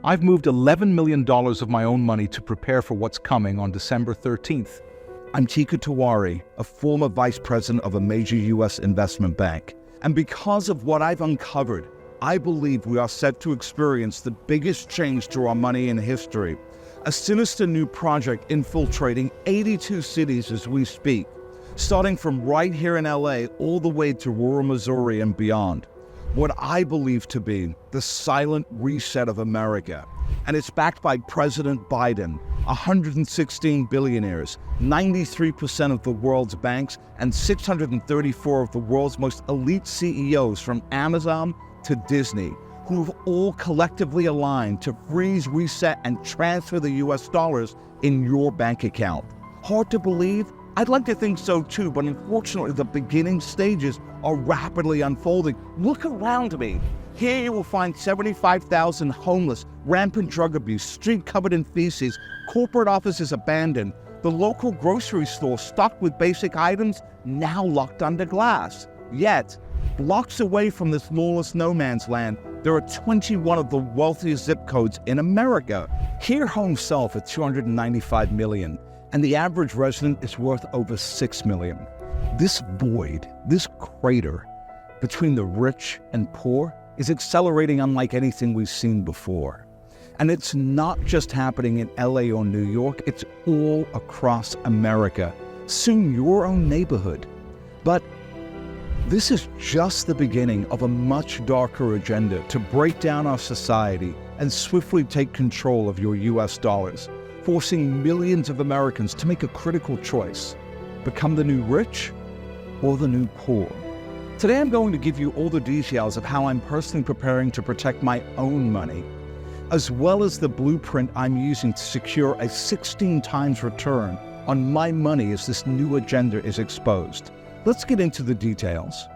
I've moved $11 million of my own money to prepare for what's coming on December 13th. I'm Tika Tiwari, a former vice president of a major U.S. investment bank. And because of what I've uncovered, I believe we are set to experience the biggest change to our money in history. A sinister new project infiltrating 82 cities as we speak, starting from right here in LA all the way to rural Missouri and beyond. What I believe to be the silent reset of America. And it's backed by President Biden, 116 billionaires, 93% of the world's banks, and 634 of the world's most elite CEOs from Amazon to Disney, who have all collectively aligned to freeze, reset, and transfer the US dollars in your bank account. Hard to believe? I'd like to think so too, but unfortunately the beginning stages are rapidly unfolding. Look around me. Here you will find 75,000 homeless, rampant drug abuse, street covered in feces, corporate offices abandoned, the local grocery store stocked with basic items now locked under glass. Yet, blocks away from this lawless no man's land, there are 21 of the wealthiest zip codes in America. Here homes sell for $295 million, and the average resident is worth over $6 million. This void, this crater between the rich and poor is accelerating unlike anything we've seen before. And it's not just happening in LA or New York, it's all across America, soon your own neighborhood. But this is just the beginning of a much darker agenda to break down our society and swiftly take control of your US dollars, forcing millions of Americans to make a critical choice: become the new rich or the new poor. Today I'm going to give you all the details of how I'm personally preparing to protect my own money, as well as the blueprint I'm using to secure a 16 times return on my money as this new agenda is exposed. Let's get into the details.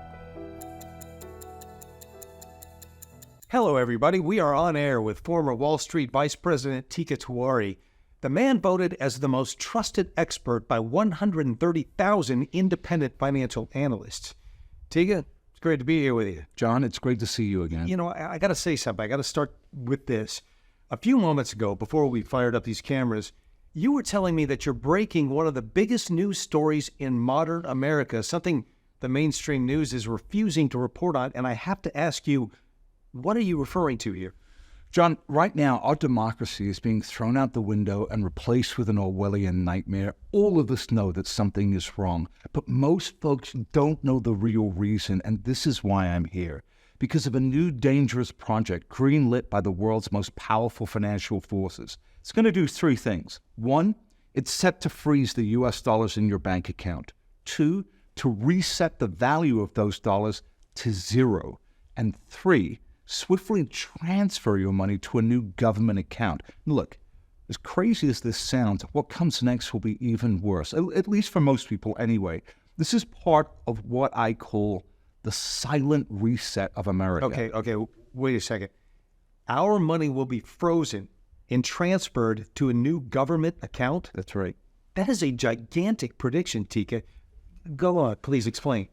Hello everybody, we are on air with former Wall Street Vice President Tika Tiwari. The man voted as the most trusted expert by 130,000 independent financial analysts. Tika, it's great to be here with you. John, it's great to see you again. You know, I got to say something. I got to start with this. A few moments ago, before we fired up these cameras, you were telling me that you're breaking one of the biggest news stories in modern America, something the mainstream news is refusing to report on, and I have to ask you, what are you referring to here? John, right now, our democracy is being thrown out the window and replaced with an Orwellian nightmare. All of us know that something is wrong, but most folks don't know the real reason, and this is why I'm here. Because of a new dangerous project greenlit by the world's most powerful financial forces. It's going to do three things. One, it's set to freeze the US dollars in your bank account. Two, to reset the value of those dollars to zero. And three, swiftly transfer your money to a new government account. Look, as crazy as this sounds, what comes next will be even worse, at least for most people anyway. This is part of what I call the silent reset of America. Okay, wait a second. Our money will be frozen and transferred to a new government account? That's right. That is a gigantic prediction, Tika. Go on, please explain.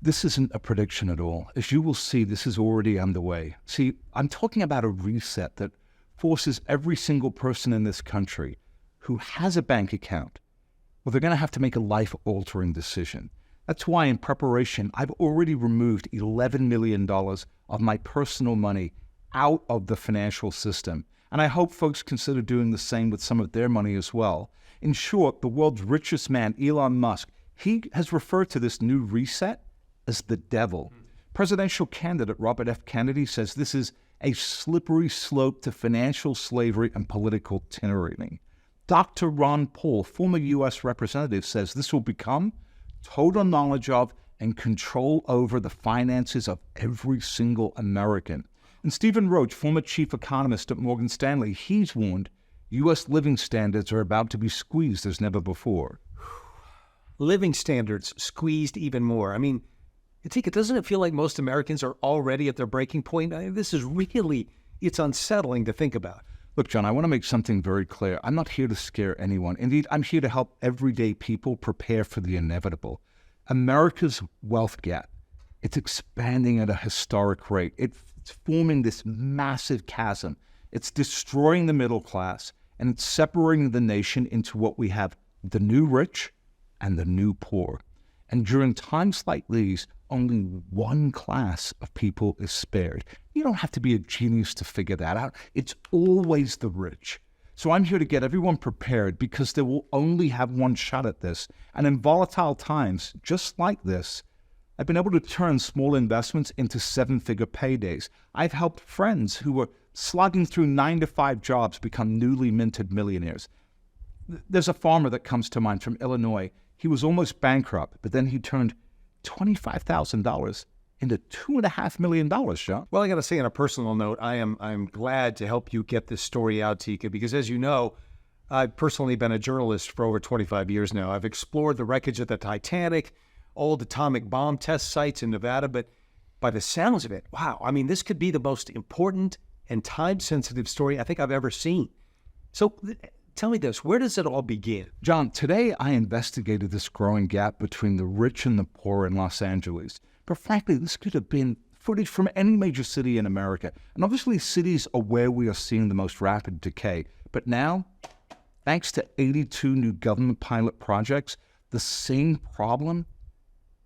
This isn't a prediction at all. As you will see, this is already underway. See, I'm talking about a reset that forces every single person in this country who has a bank account, well, they're going to have to make a life-altering decision. That's why in preparation, I've already removed $11 million of my personal money out of the financial system. And I hope folks consider doing the same with some of their money as well. In short, the world's richest man, Elon Musk, he has referred to this new reset as the devil. Presidential candidate Robert F. Kennedy says this is a slippery slope to financial slavery and political tyranny. Dr. Ron Paul, former U.S. representative, says this will become total knowledge of and control over the finances of every single American. And Stephen Roach, former chief economist at Morgan Stanley, he's warned U.S. living standards are about to be squeezed as never before. Living standards squeezed even more. I mean, Tika, doesn't it feel like most Americans are already at their breaking point? This is really, it's unsettling to think about. Look, John, I want to make something very clear. I'm not here to scare anyone. Indeed, I'm here to help everyday people prepare for the inevitable. America's wealth gap, it's expanding at a historic rate. It's forming this massive chasm It's destroying the middle class, and it's separating the nation into what we have, the new rich and the new poor. And during times like these, only one class of people is spared. You don't have to be a genius to figure that out. It's always the rich. So I'm here to get everyone prepared because they will only have one shot at this. And in volatile times, just like this, I've been able to turn small investments into seven-figure paydays. I've helped friends who were slugging through 9-to-5 jobs become newly minted millionaires. There's a farmer that comes to mind from Illinois. He was almost bankrupt, but then he turned $25,000 into $2.5 million, John. Well, I got to say, on a personal note, I'm glad to help you get this story out, Tika, because as you know, I've personally been a journalist for over 25 years now. I've explored the wreckage of the Titanic, old atomic bomb test sites in Nevada, but by the sounds of it, wow, I mean, this could be the most important and time-sensitive story I think I've ever seen. So tell me this, where does it all begin? John, today I investigated this growing gap between the rich and the poor in Los Angeles. But frankly, this could have been footage from any major city in America. And obviously cities are where we are seeing the most rapid decay. But now, thanks to 82 new government pilot projects, the same problem,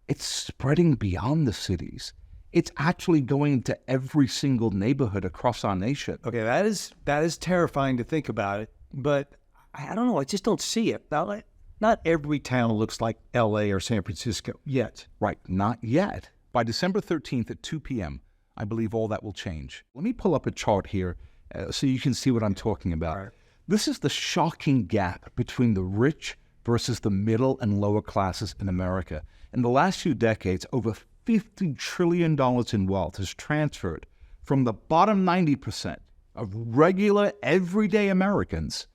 it's spreading beyond the cities. It's actually going into every single neighborhood across our nation. Okay, that is terrifying to think about it, but I don't know, I just don't see it. Now, not every town looks like LA or San Francisco yet. Right, not yet. By December 13th at 2 p.m., I believe all that will change. Let me pull up a chart here so you can see what I'm talking about. Right. This is the shocking gap between the rich versus the middle and lower classes in America. In the last few decades, over $50 trillion in wealth has transferred from the bottom 90% of regular, everyday Americans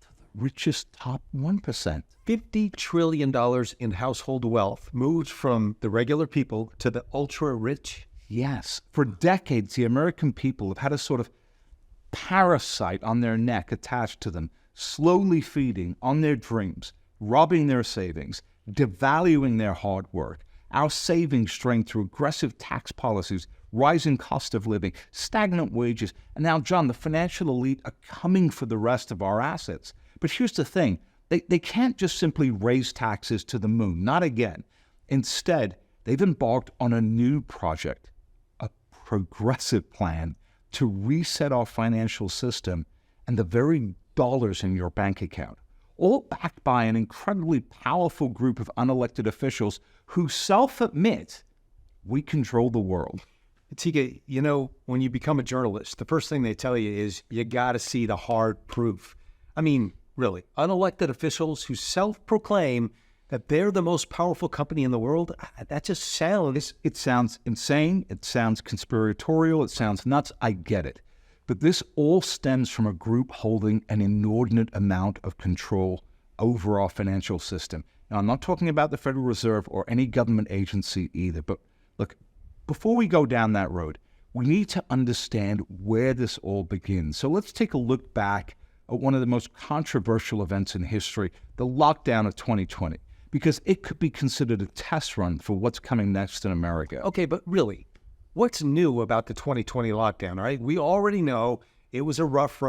to the richest top 1%. $50 trillion in household wealth moved from the regular people to the ultra-rich. Yes. For decades, the American people have had a sort of parasite on their neck attached to them, slowly feeding on their dreams, robbing their savings, devaluing their hard work. Our savings strained through aggressive tax policies, rising cost of living, stagnant wages, and now, John, the financial elite are coming for the rest of our assets. But here's the thing. They can't just simply raise taxes to the moon, not again. Instead, they've embarked on a new project, a progressive plan to reset our financial system and the very dollars in your bank account, all backed by an incredibly powerful group of unelected officials who self-admit we control the world. Tika, you know, when you become a journalist, the first thing they tell you is you got to see the hard proof. I mean, really, unelected officials who self-proclaim that they're the most powerful company in the world, that just sounds... It sounds insane, it sounds conspiratorial, it sounds nuts, I get it. But this all stems from a group holding an inordinate amount of control over our financial system. Now, I'm not talking about the Federal Reserve or any government agency either, but look, before we go down that road, we need to understand where this all begins. So let's take a look back at one of the most controversial events in history, the lockdown of 2020, because it could be considered a test run for what's coming next in America. Okay, but really, what's new about the 2020 lockdown, all right? We already know it was a rough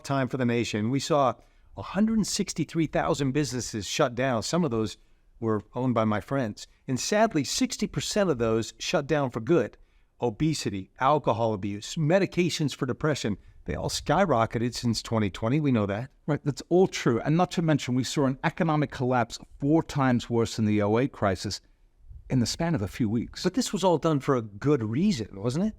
time for the nation. We saw 163,000 businesses shut down. Some of those were owned by my friends. And sadly, 60% of those shut down for good. Obesity, alcohol abuse, medications for depression, they all skyrocketed since 2020. We know that. Right, that's all true. And not to mention, we saw an economic collapse 4 times worse than the '08 crisis in the span of a few weeks. But this was all done for a good reason, wasn't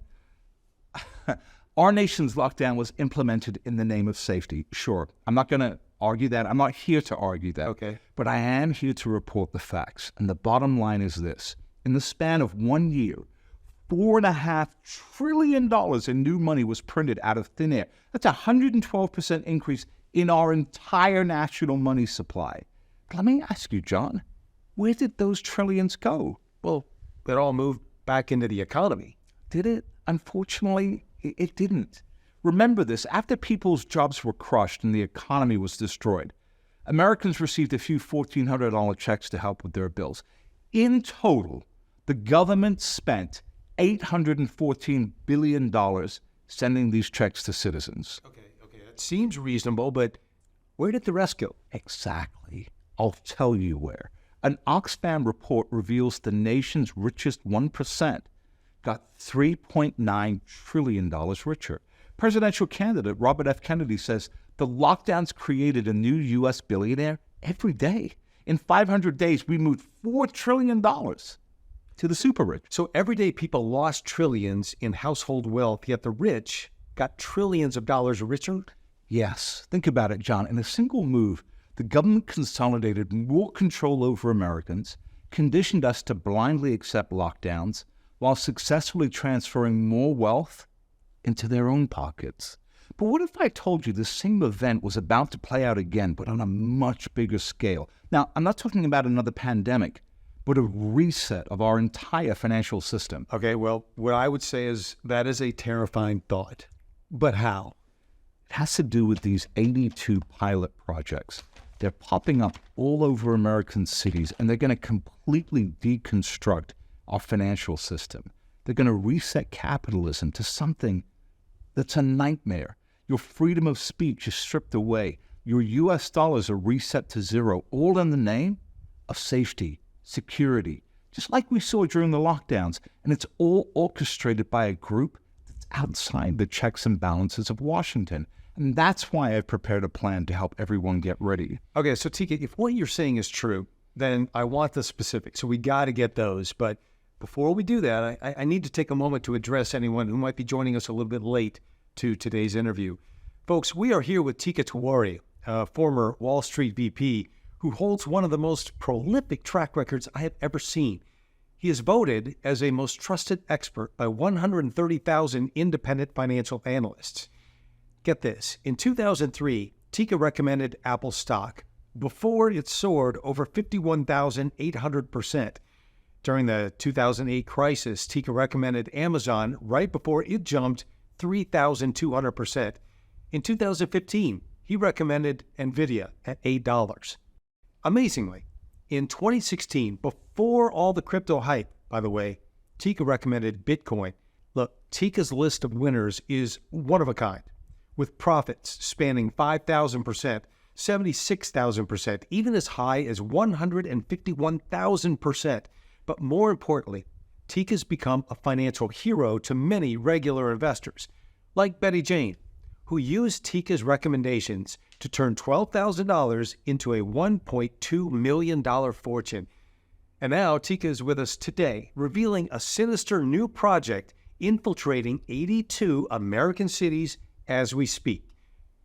it? Our nation's lockdown was implemented in the name of safety. Sure, I'm not going to argue that. I'm not here to argue that. Okay. But I am here to report the facts. And the bottom line is this. In the span of 1 year, $4.5 trillion in new money was printed out of thin air. That's a 112% increase in our entire national money supply. But let me ask you, John, where did those trillions go? Well, it all moved back into the economy. Did it? Unfortunately, it didn't. Remember this, after people's jobs were crushed and the economy was destroyed, Americans received a few $1,400 checks to help with their bills. In total, the government spent $814 billion sending these checks to citizens. Okay. That seems reasonable, but where did the rest go? Exactly. I'll tell you where. An Oxfam report reveals the nation's richest 1% got $3.9 trillion richer. Presidential candidate Robert F. Kennedy says the lockdowns created a new U.S. billionaire every day. In 500 days, we moved $4 trillion to the super rich. So everyday people lost trillions in household wealth, yet the rich got trillions of dollars richer? Yes. Think about it, John. In a single move, the government consolidated more control over Americans, conditioned us to blindly accept lockdowns, while successfully transferring more wealth into their own pockets. But what if I told you the same event was about to play out again, but on a much bigger scale? Now, I'm not talking about another pandemic, but a reset of our entire financial system. Okay, well, what I would say is that is a terrifying thought. But how? It has to do with these 82 pilot projects. They're popping up all over American cities, and they're going to completely deconstruct our financial system. They're going to reset capitalism to something that's a nightmare. Your freedom of speech is stripped away. Your U.S. dollars are reset to zero, all in the name of safety, security, just like we saw during the lockdowns. And it's all orchestrated by a group that's outside the checks and balances of Washington. And that's why I've prepared a plan to help everyone get ready. Okay, so Tika, if what you're saying is true, then I want the specifics. So we got to get those. But before we do that, I need to take a moment to address anyone who might be joining us a little bit late to today's interview. Folks, we are here with Tika Tiwari, a former Wall Street VP who holds one of the most prolific track records I have ever seen. He is voted as a most trusted expert by 130,000 independent financial analysts. Get this, in 2003, Tika recommended Apple stock before it soared over 51,800%. During the 2008 crisis, Tika recommended Amazon right before it jumped 3,200%. In 2015, he recommended NVIDIA at $8. Amazingly, in 2016, before all the crypto hype, by the way, Tika recommended Bitcoin. Look, Tika's list of winners is one of a kind, with profits spanning 5,000%, 76,000%, even as high as 151,000%. But more importantly, Tika's become a financial hero to many regular investors, like Betty Jane, who used Tika's recommendations to turn $12,000 into a $1.2 million fortune. And now Tika is with us today, revealing a sinister new project infiltrating 82 American cities as we speak,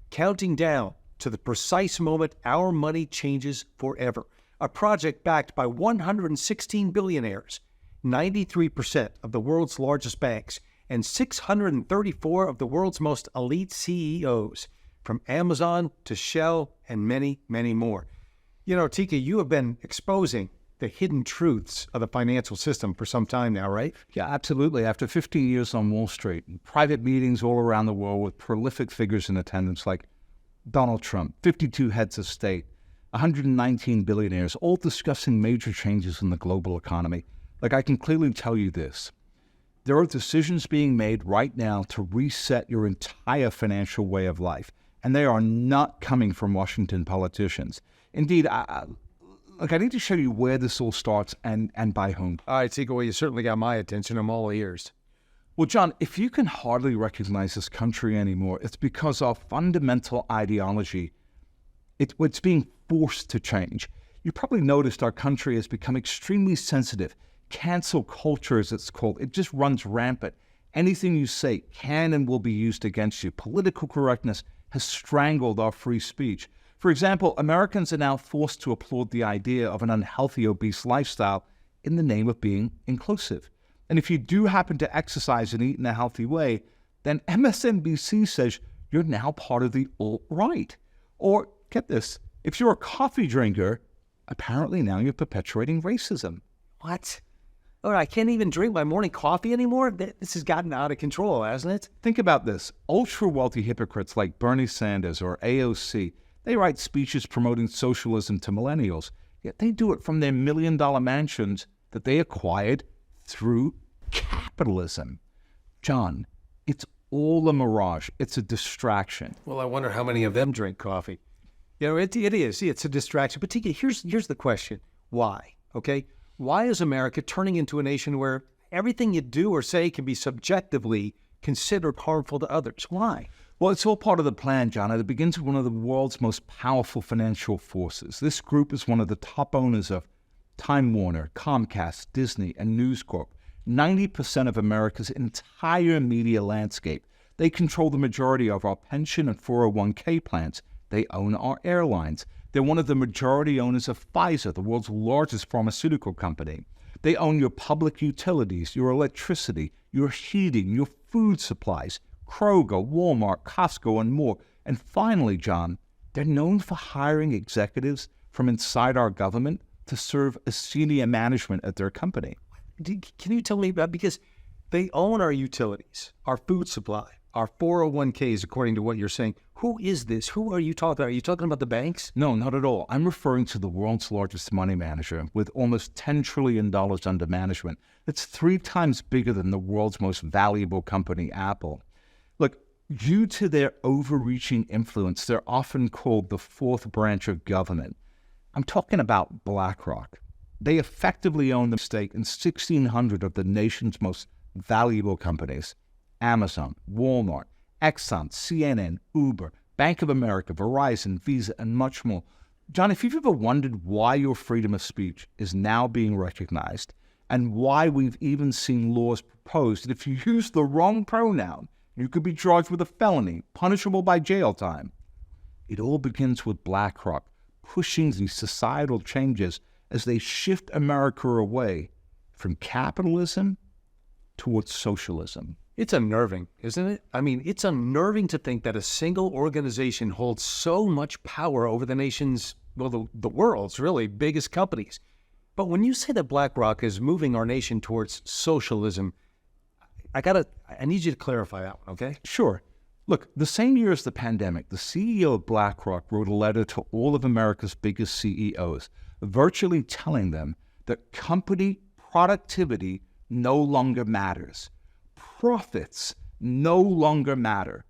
counting down to the precise moment our money changes forever. A project backed by 116 billionaires, 93% of the world's largest banks, and 634 of the world's most elite CEOs, from Amazon to Shell and many, many more. You know, Tika, you have been exposing the hidden truths of the financial system for some time now, right? Yeah, absolutely. After 15 years on Wall Street, private meetings all around the world with prolific figures in attendance like Donald Trump, 52 heads of state, 119 billionaires, all discussing major changes in the global economy. Like, I can clearly tell you this. There are decisions being made right now to reset your entire financial way of life, and they are not coming from Washington politicians. Indeed, I need to show you where this all starts and by whom. All right, Tika, well, you certainly got my attention. I'm all ears. Well, John, if you can hardly recognize this country anymore, it's because our fundamental ideology, it's being forced to change. You probably noticed our country has become extremely sensitive. Cancel culture, as it's called, it just runs rampant. Anything you say can and will be used against you. Political correctness has strangled our free speech. For example, Americans are now forced to applaud the idea of an unhealthy, obese lifestyle in the name of being inclusive. And if you do happen to exercise and eat in a healthy way, then MSNBC says you're now part of the alt-right. Or, get this, if you're a coffee drinker, apparently now you're perpetuating racism. What? Oh, I can't even drink my morning coffee anymore? This has gotten out of control, hasn't it? Think about this. Ultra-wealthy hypocrites like Bernie Sanders or AOC, they write speeches promoting socialism to millennials, yet they do it from their million-dollar mansions that they acquired through capitalism. John, it's all a mirage. It's a distraction. Well, I wonder how many of them drink coffee. It is. It's a distraction. But Tika, here's the question. Why? Okay? Why is America turning into a nation where everything you do or say can be subjectively considered harmful to others? Why? Well, it's all part of the plan, John, and it begins with one of the world's most powerful financial forces. This group is one of the top owners of Time Warner, Comcast, Disney, and News Corp. 90% of America's entire media landscape. They control the majority of our pension and 401k plans. They own our airlines. They're one of the majority owners of Pfizer, the world's largest pharmaceutical company. They own your public utilities, your electricity, your heating, your food supplies, Kroger, Walmart, Costco, and more. And finally, John, they're known for hiring executives from inside our government to serve as senior management at their company. Can you tell me about, because they own our utilities, our food supply, our 401ks, according to what you're saying. Who is this? Who are you talking about? Are you talking about the banks? No, not at all. I'm referring to the world's largest money manager with almost $10 trillion under management. It's 3 times bigger than the world's most valuable company, Apple. Look, due to their overreaching influence, they're often called the fourth branch of government. I'm talking about BlackRock. They effectively own the stake in 1,600 of the nation's most valuable companies: Amazon, Walmart, Exxon, CNN, Uber, Bank of America, Verizon, Visa, and much more. John, if you've ever wondered why your freedom of speech is now being recognized and why we've even seen laws proposed that if you use the wrong pronoun, you could be charged with a felony, punishable by jail time, it all begins with BlackRock pushing these societal changes as they shift America away from capitalism towards socialism. It's unnerving, isn't it? I mean, it's unnerving to think that a single organization holds so much power over the nation's, well, the world's really biggest companies. But when you say that BlackRock is moving our nation towards socialism, I need you to clarify that one, okay? Sure. Look, the same year as the pandemic, the CEO of BlackRock wrote a letter to all of America's biggest CEOs, virtually telling them that company productivity no longer matters. Profits no longer matter.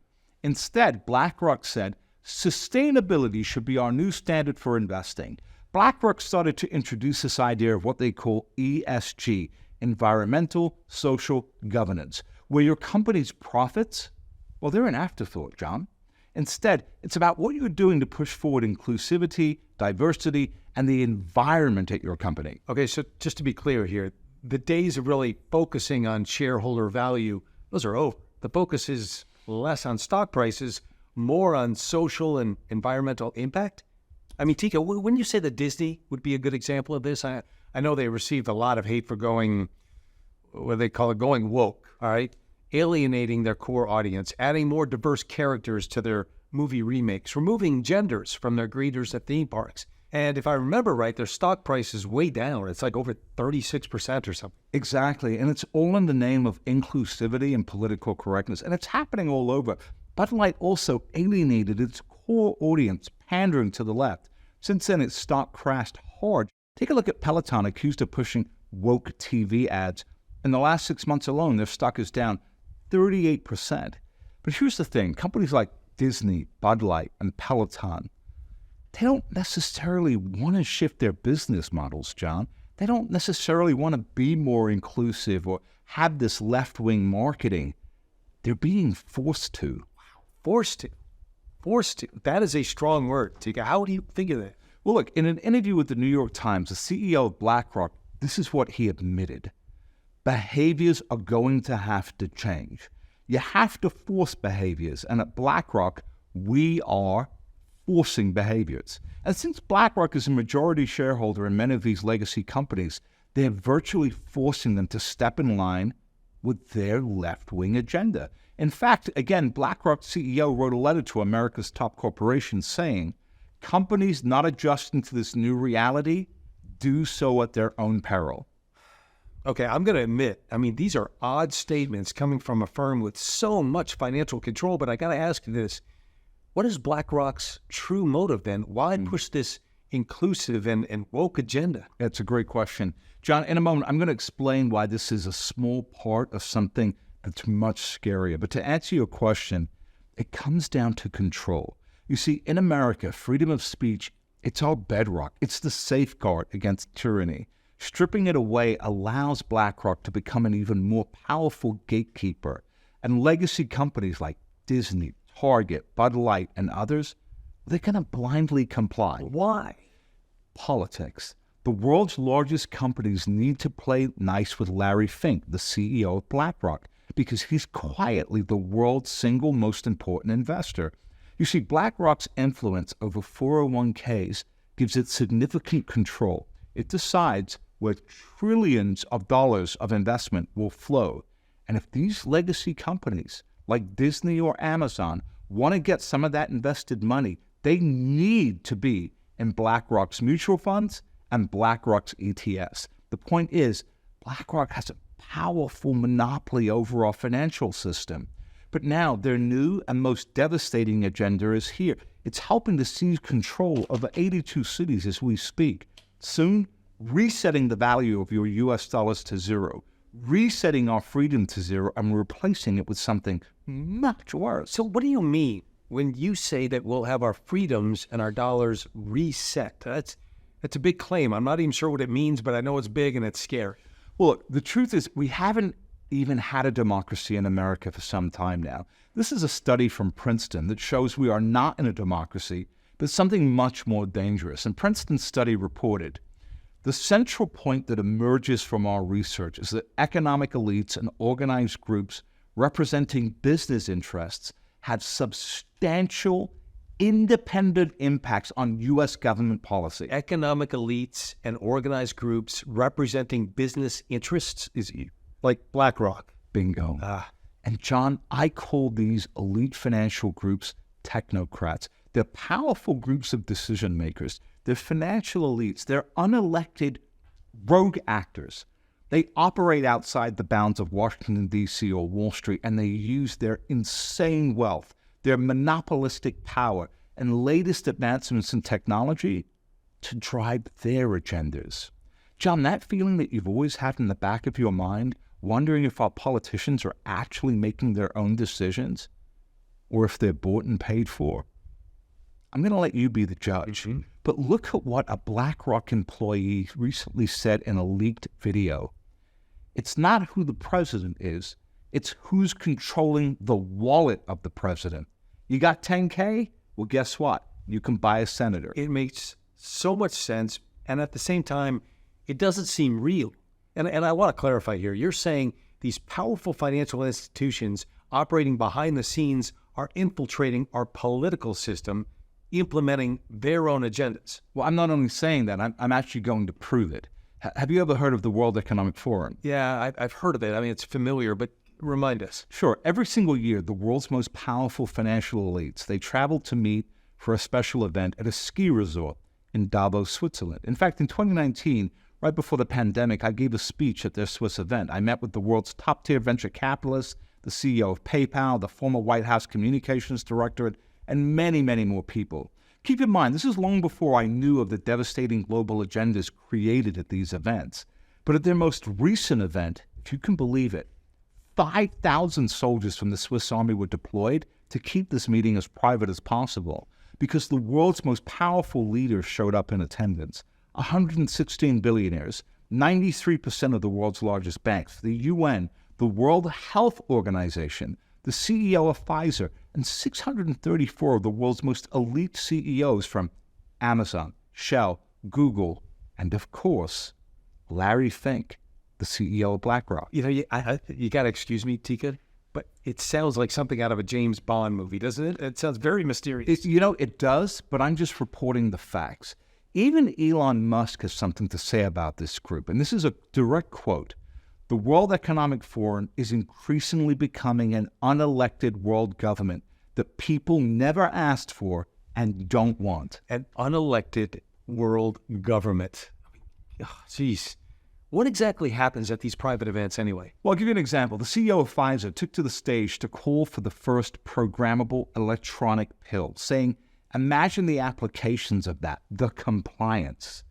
Instead, BlackRock said, sustainability should be our new standard for investing. BlackRock started to introduce this idea of what they call ESG, environmental, social governance, where your company's profits, well, they're an afterthought, John. Instead, it's about what you're doing to push forward inclusivity, diversity, and the environment at your company. Okay, so just to be clear here, the days of really focusing on shareholder value, those are over. The focus is less on stock prices, more on social and environmental impact. I mean, Tika, when you say that Disney would be a good example of this, I know they received a lot of hate for going, what they call it, going woke, all right? Alienating their core audience, adding more diverse characters to their movie remakes, removing genders from their greeters at theme parks. And if I remember right, their stock price is way down. It's like over 36% or something. Exactly. And it's all in the name of inclusivity and political correctness. And it's happening all over. Bud Light also alienated its core audience, pandering to the left. Since then, its stock crashed hard. Take a look at Peloton, accused of pushing woke TV ads. In the last 6 months alone, their stock is down 38%. But here's the thing. Companies like Disney, Bud Light, and Peloton, they don't necessarily want to shift their business models, John. They don't necessarily want to be more inclusive or have this left-wing marketing. They're being forced to. Wow, forced to. Forced to. That is a strong word, Tika. How do you think of that? Well, look, in an interview with the New York Times, the CEO of BlackRock, this is what he admitted. Behaviors are going to have to change. You have to force behaviors. And at BlackRock, we are forcing behaviors. And since BlackRock is a majority shareholder in many of these legacy companies, they're virtually forcing them to step in line with their left-wing agenda. In fact, again, BlackRock CEO wrote a letter to America's top corporations saying, companies not adjusting to this new reality do so at their own peril. Okay, I'm going to admit, I mean, these are odd statements coming from a firm with so much financial control, but I got to ask you this. What is BlackRock's true motive then? Why push this inclusive and woke agenda? That's a great question. John, in a moment, I'm going to explain why this is a small part of something It's much scarier. But to answer your question, it comes down to control. You see, in America, freedom of speech, it's our bedrock. It's the safeguard against tyranny. Stripping it away allows BlackRock to become an even more powerful gatekeeper. And legacy companies like Disney, Target, Bud Light, and others, they're going to blindly comply. Why? Politics. The world's largest companies need to play nice with Larry Fink, the CEO of BlackRock, because he's quietly the world's single most important investor. You see, BlackRock's influence over 401ks gives it significant control. It decides where trillions of dollars of investment will flow. And if these legacy companies like Disney or Amazon want to get some of that invested money, they need to be in BlackRock's mutual funds and BlackRock's ETFs. The point is, BlackRock has a powerful monopoly over our financial system. But now their new and most devastating agenda is here. It's helping to seize control over 82 cities as we speak. Soon, resetting the value of your US dollars to zero, resetting our freedom to zero, and replacing it with something much worse. So what do you mean when you say that we'll have our freedoms and our dollars reset? That's a big claim. I'm not even sure what it means, but I know it's big and it's scary. Well, look, the truth is we haven't even had a democracy in America for some time now. This is a study from Princeton that shows we are not in a democracy, but something much more dangerous. And Princeton's study reported, the central point that emerges from our research is that economic elites and organized groups representing business interests have substantial independent impacts on U.S. government policy. Economic elites and organized groups representing business interests is like BlackRock. Bingo. And John, I call these elite financial groups technocrats. They're powerful groups of decision makers. They're financial elites. They're unelected rogue actors. They operate outside the bounds of Washington, D.C. or Wall Street, and they use their insane wealth, their monopolistic power, and latest advancements in technology to drive their agendas. John, that feeling that you've always had in the back of your mind, wondering if our politicians are actually making their own decisions or if they're bought and paid for, I'm going to let you be the judge. Mm-hmm. But look at what a BlackRock employee recently said in a leaked video. It's not who the president is, it's who's controlling the wallet of the president. You got 10K? Well, guess what? You can buy a senator. It makes so much sense, and at the same time, it doesn't seem real. And I want to clarify here. You're saying these powerful financial institutions operating behind the scenes are infiltrating our political system, implementing their own agendas. Well, I'm not only saying that, I'm actually going to prove it. Have you ever heard of the World Economic Forum? Yeah, I've heard of it. I mean, it's familiar, but remind us. Sure. Every single year, the world's most powerful financial elites, they travel to meet for a special event at a ski resort in Davos, Switzerland. In fact, in 2019, right before the pandemic, I gave a speech at their Swiss event. I met with the world's top-tier venture capitalists, the CEO of PayPal, the former White House Communications Director, and many, many more people. Keep in mind, this is long before I knew of the devastating global agendas created at these events. But at their most recent event, if you can believe it, 5,000 soldiers from the Swiss Army were deployed to keep this meeting as private as possible because the world's most powerful leaders showed up in attendance. 116 billionaires, 93% of the world's largest banks, the UN, the World Health Organization, the CEO of Pfizer, and 634 of the world's most elite CEOs from Amazon, Shell, Google, and of course, Larry Fink, the CEO of BlackRock. You know, you got to excuse me, Tika, but it sounds like something out of a James Bond movie, doesn't it? It sounds very mysterious. It does, but I'm just reporting the facts. Even Elon Musk has something to say about this group, and this is a direct quote. The World Economic Forum is increasingly becoming an unelected world government that people never asked for and don't want. An unelected world government. Geez. What exactly happens at these private events anyway? Well, I'll give you an example. The CEO of Pfizer took to the stage to call for the first programmable electronic pill, saying, imagine the applications of that, the compliance.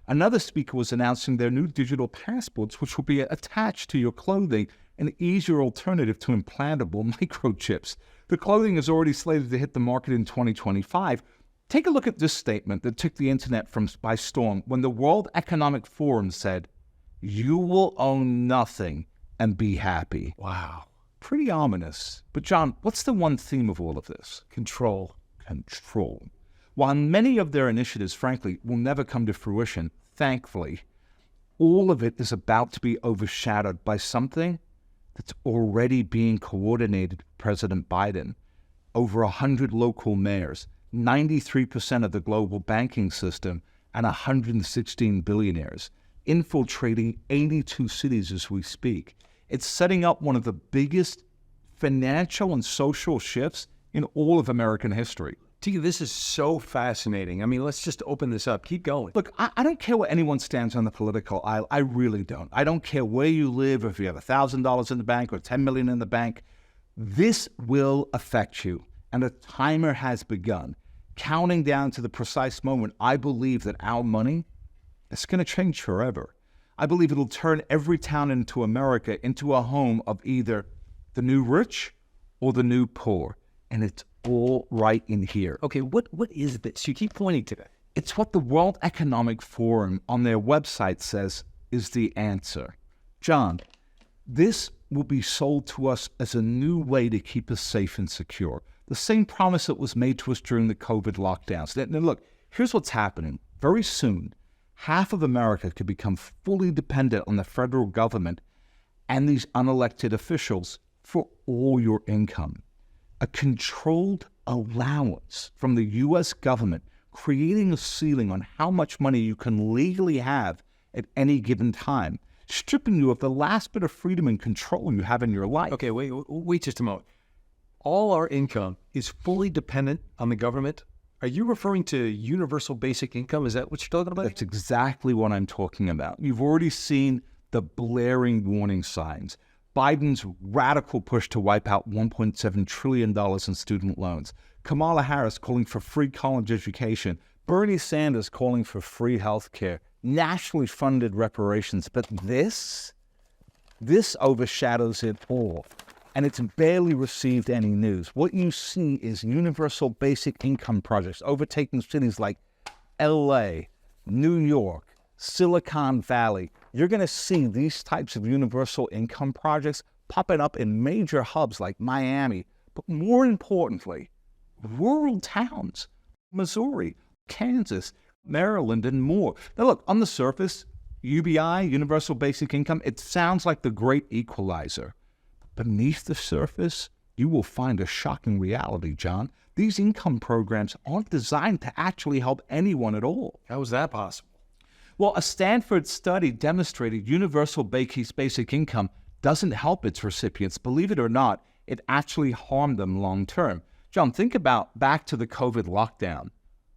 Another speaker was announcing their new digital passports, which will be attached to your clothing an easier alternative to implantable microchips. The clothing is already slated to hit the market in 2025. Take a look at this statement that took the internet by storm when the World Economic Forum said, "You will own nothing and be happy." Wow. Pretty ominous. But John, what's the one theme of all of this? Control. Control. While many of their initiatives, frankly, will never come to fruition, thankfully, all of it is about to be overshadowed by something that's already being coordinated with President Biden. Over 100 local mayors, 93% of the global banking system, and 116 billionaires, infiltrating 82 cities as we speak. It's setting up one of the biggest financial and social shifts in all of American history. Tika, this is so fascinating. I mean, let's just open this up. Keep going. Look, I don't care where anyone stands on the political aisle. I really don't. I don't care where you live, if you have $1,000 in the bank or $10 million in the bank. This will affect you, and a timer has begun, counting down to the precise moment I believe that our money is going to change forever. I believe it'll turn every town into America into a home of either the new rich or the new poor, and it's all right in here. Okay, what is this? You keep pointing to that. It's what the World Economic Forum on their website says is the answer. John, this will be sold to us as a new way to keep us safe and secure. The same promise that was made to us during the COVID lockdowns. Now, look, here's what's happening. Very soon, half of America could become fully dependent on the federal government and these unelected officials for all your income. A controlled allowance from the U.S. government, creating a ceiling on how much money you can legally have at any given time, stripping you of the last bit of freedom and control you have in your life. Okay, wait just a moment. All our income is fully dependent on the government. Are you referring to universal basic income? Is that what you're talking about? That's exactly what I'm talking about. You've already seen the blaring warning signs. Biden's radical push to wipe out $1.7 trillion in student loans. Kamala Harris calling for free college education. Bernie Sanders calling for free health care. Nationally funded reparations. But this overshadows it all. And it's barely received any news. What you see is universal basic income projects overtaking cities like LA, New York, Silicon Valley. You're going to see these types of universal income projects popping up in major hubs like Miami, but more importantly, rural towns, Missouri, Kansas, Maryland, and more. Now look, on the surface, UBI, Universal Basic Income, it sounds like the great equalizer. Beneath the surface, you will find a shocking reality, John. These income programs aren't designed to actually help anyone at all. How is that possible? Well, a Stanford study demonstrated universal basic income doesn't help its recipients. Believe it or not, it actually harmed them long term. John, think about back to the COVID lockdown.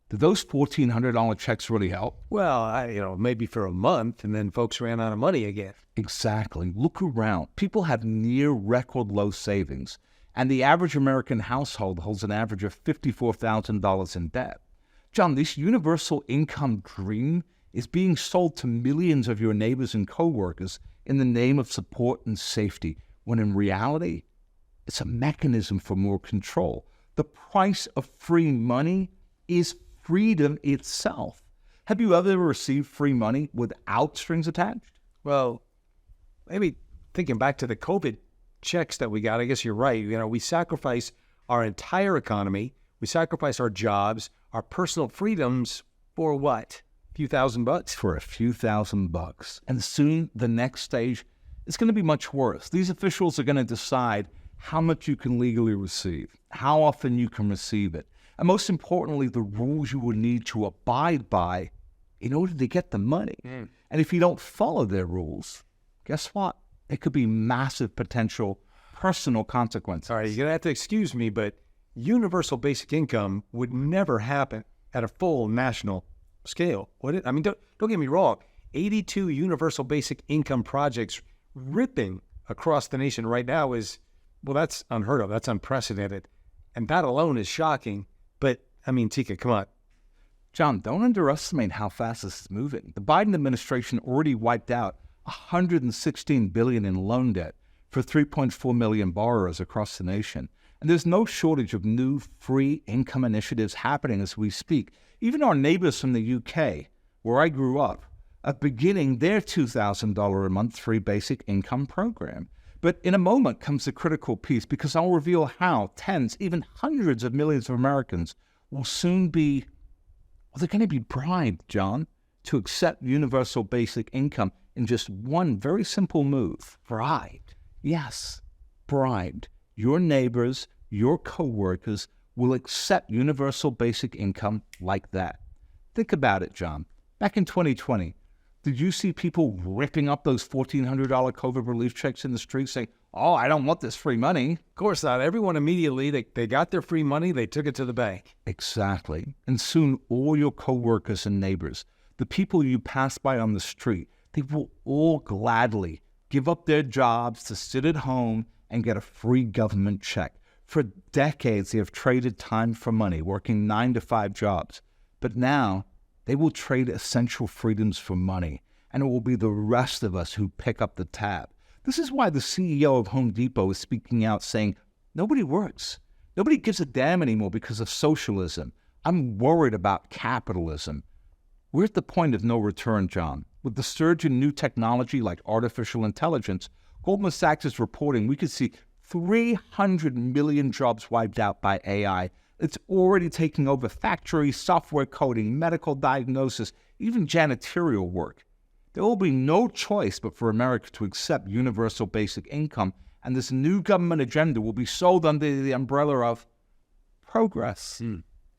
Did those $1,400 checks really help? Well, maybe for a month, and then folks ran out of money again. Exactly. Look around. People have near record low savings, and the average American household holds an average of $54,000 in debt. John, this universal income dream is being sold to millions of your neighbors and coworkers in the name of support and safety, when in reality, it's a mechanism for more control. The price of free money is freedom itself. Have you ever received free money without strings attached? Well, maybe thinking back to the COVID checks that we got, I guess you're right. We sacrifice our entire economy. We sacrifice our jobs, our personal freedoms for what? A few $1,000? For a few $1,000. And soon the next stage is going to be much worse. These officials are going to decide how much you can legally receive, how often you can receive it, and most importantly, the rules you will need to abide by in order to get the money. And if you don't follow their rules, guess what? It could be massive potential personal consequences. All right, you're going to have to excuse me, but universal basic income would never happen at a full national scale, would it? I mean, don't get me wrong. 82 universal basic income projects ripping across the nation right now is, well, that's unheard of. That's unprecedented. And that alone is shocking. But, I mean, Tika, come on. John, don't underestimate how fast this is moving. The Biden administration already wiped out $116 billion in loan debt. for 3.4 million borrowers across the nation. And there's no shortage of new free income initiatives happening as we speak. Even our neighbors from the UK, where I grew up, are beginning their $2,000 a month free basic income program. But in a moment comes the critical piece, because I'll reveal how tens, even hundreds of millions of Americans will soon be, well, they're going to be bribed, John, to accept universal basic income in just one very simple move. Bribed. Yes, bribed. Your neighbors, your coworkers will accept universal basic income like that. Think about it, John. Back in 2020, did you see people ripping up those $1,400 COVID relief checks in the street saying, oh, I don't want this free money? Of course not. Everyone immediately, they got their free money, they took it to the bank. Exactly. And soon all your coworkers and neighbors, the people you pass by on the street, they will all gladly give up their jobs to sit at home and get a free government check. For decades, they have traded time for money, working 9-to-5 jobs. But now, they will trade essential freedoms for money, and it will be the rest of us who pick up the tab. This is why the CEO of Home Depot is speaking out saying, nobody works. Nobody gives a damn anymore because of socialism. I'm worried about capitalism. We're at the point of no return, John. With the surge in new technology like artificial intelligence, Goldman Sachs is reporting we could see 300 million jobs wiped out by AI. It's already taking over factories, software coding, medical diagnosis, even janitorial work. There will be no choice but for America to accept universal basic income, and this new government agenda will be sold under the umbrella of progress,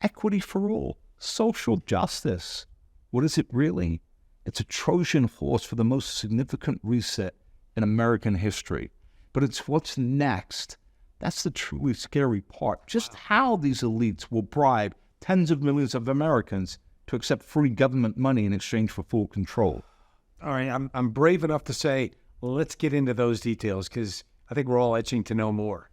equity for all, social justice. What is it really? It's a Trojan horse for the most significant reset in American history. But it's what's next. That's the truly scary part. Just how these elites will bribe tens of millions of Americans to accept free government money in exchange for full control. All right, I'm brave enough to say, let's get into those details, because I think we're all itching to know more.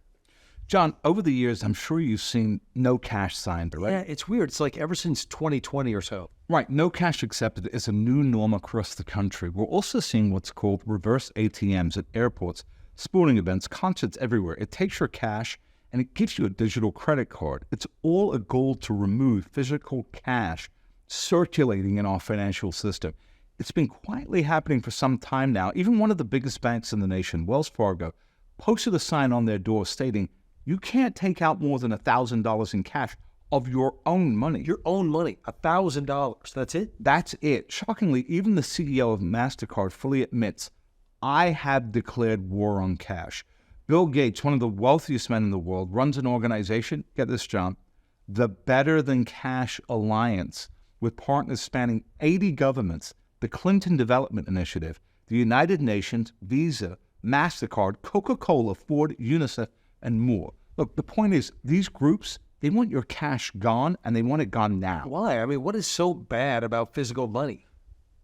John, over the years, I'm sure you've seen no cash signs, right? Yeah, it's weird. It's like ever since 2020 or so. Right, no cash accepted is a new norm across the country. We're also seeing what's called reverse ATMs at airports, sporting events, concerts everywhere. It takes your cash and it gives you a digital credit card. It's all a goal to remove physical cash circulating in our financial system. It's been quietly happening for some time now. Even one of the biggest banks in the nation, Wells Fargo, posted a sign on their door stating, you can't take out more than $1,000 in cash of your own money. Your own money, $1,000. That's it? That's it. Shockingly, even the CEO of MasterCard fully admits, I have declared war on cash. Bill Gates, one of the wealthiest men in the world, runs an organization, get this, John, the Better Than Cash Alliance, with partners spanning 80 governments, the Clinton Development Initiative, the United Nations, Visa, MasterCard, Coca-Cola, Ford, UNICEF, and more. Look, the point is, these groups, they want your cash gone, and they want it gone now. Why? I mean, what is so bad about physical money?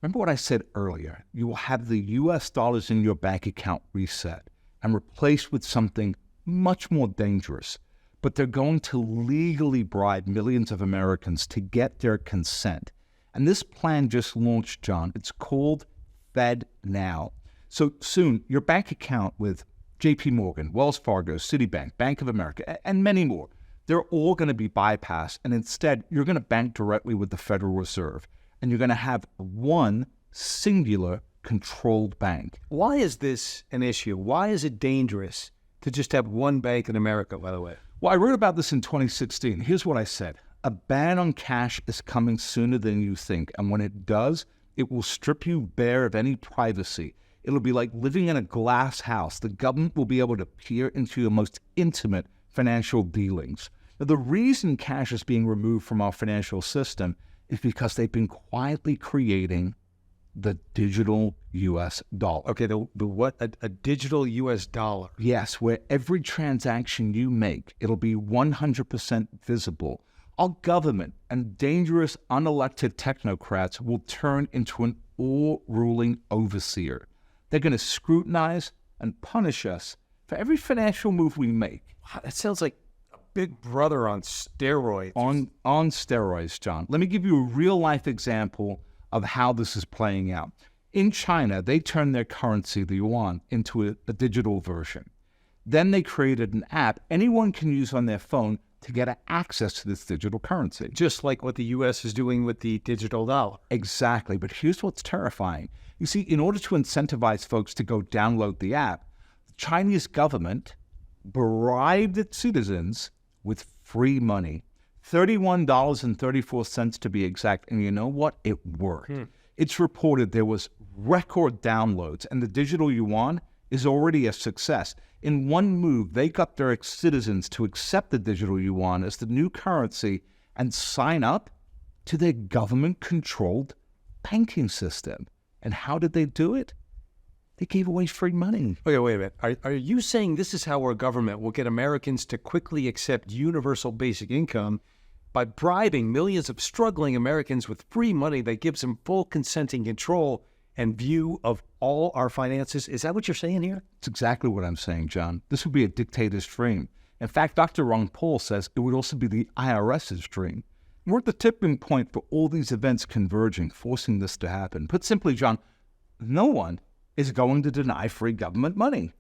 Remember what I said earlier? You will have the U.S. dollars in your bank account reset and replaced with something much more dangerous. But they're going to legally bribe millions of Americans to get their consent. And this plan just launched, John. It's called Fed Now. So soon, your bank account with JP Morgan, Wells Fargo, Citibank, Bank of America, and many more, they're all going to be bypassed. And instead, you're going to bank directly with the Federal Reserve. And you're going to have one singular controlled bank. Why is this an issue? Why is it dangerous to just have one bank in America, by the way? Well, I wrote about this in 2016. Here's what I said. A ban on cash is coming sooner than you think. And when it does, it will strip you bare of any privacy. It'll be like living in a glass house. The government will be able to peer into your most intimate financial dealings. Now, the reason cash is being removed from our financial system is because they've been quietly creating the digital U.S. dollar. Okay, the what? A digital U.S. dollar. Yes, where every transaction you make, it'll be 100% visible. Our government and dangerous unelected technocrats will turn into an all-ruling overseer. They're going to scrutinize and punish us for every financial move we make. Wow, that sounds like a big brother on steroids. On steroids, John. Let me give you a real-life example of how this is playing out. In China, they turned their currency, the yuan, into a digital version. Then they created an app anyone can use on their phone to get access to this digital currency. Just like what the U.S. is doing with the digital dollar. Exactly. But here's what's terrifying. You see, in order to incentivize folks to go download the app, the Chinese government bribed its citizens with free money, $31.34 to be exact. And you know what? It worked. It's reported there was record downloads, and the digital yuan is already a success. In one move, they got their citizens to accept the digital yuan as the new currency and sign up to their government-controlled banking system. And how did they do it? They gave away free money. Okay, wait a minute. Are you saying this is how our government will get Americans to quickly accept universal basic income by bribing millions of struggling Americans with free money that gives them full consenting control and view of all our finances? Is that what you're saying here? It's exactly what I'm saying, John. This would be a dictator's dream. In fact, Dr. Ron Paul says it would also be the IRS's dream. We're at the tipping point for all these events converging, forcing this to happen. Put simply, John, no one is going to deny free government money.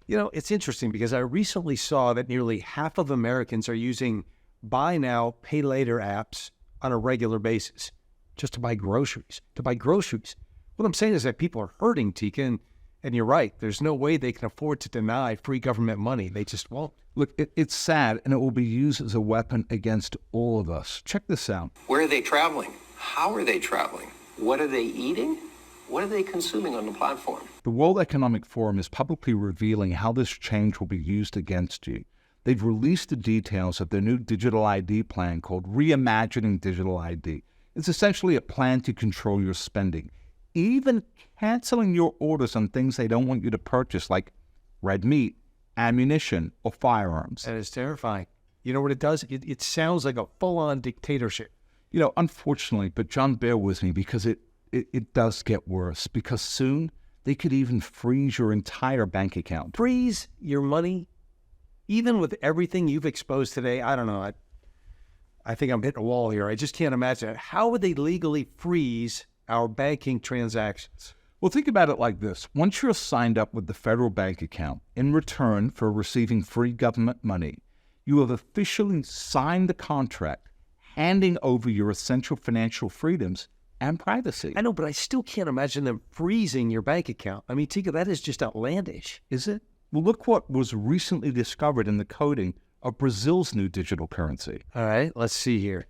You know, it's interesting because I recently saw that nearly half of Americans are using buy now, pay later apps on a regular basis just to buy groceries. What I'm saying is that people are hurting, Tika, and you're right. There's no way they can afford to deny free government money. They just won't. Look, it's sad, and it will be used as a weapon against all of us. Check this out. Where are they traveling? How are they traveling? What are they eating? What are they consuming on the platform? The World Economic Forum is publicly revealing how this change will be used against you. They've released the details of their new digital ID plan called Reimagining Digital ID. It's essentially a plan to control your spending, even canceling your orders on things they don't want you to purchase, like red meat, ammunition, or firearms. That is terrifying. You know what it does? It sounds like a full-on dictatorship. You know, unfortunately, but John, bear with me, because it does get worse, because soon they could even freeze your entire bank account. Freeze your money? Even with everything you've exposed today, I don't know. I think I'm hitting a wall here. I just can't imagine it. How would they legally freeze our banking transactions? Well, think about it like this. Once you're signed up with the federal bank account, in return for receiving free government money, you have officially signed the contract, handing over your essential financial freedoms and privacy. I know, but I still can't imagine them freezing your bank account. I mean, Tika, that is just outlandish. Is it? Well, look what was recently discovered in the coding of Brazil's new digital currency. All right, let's see here.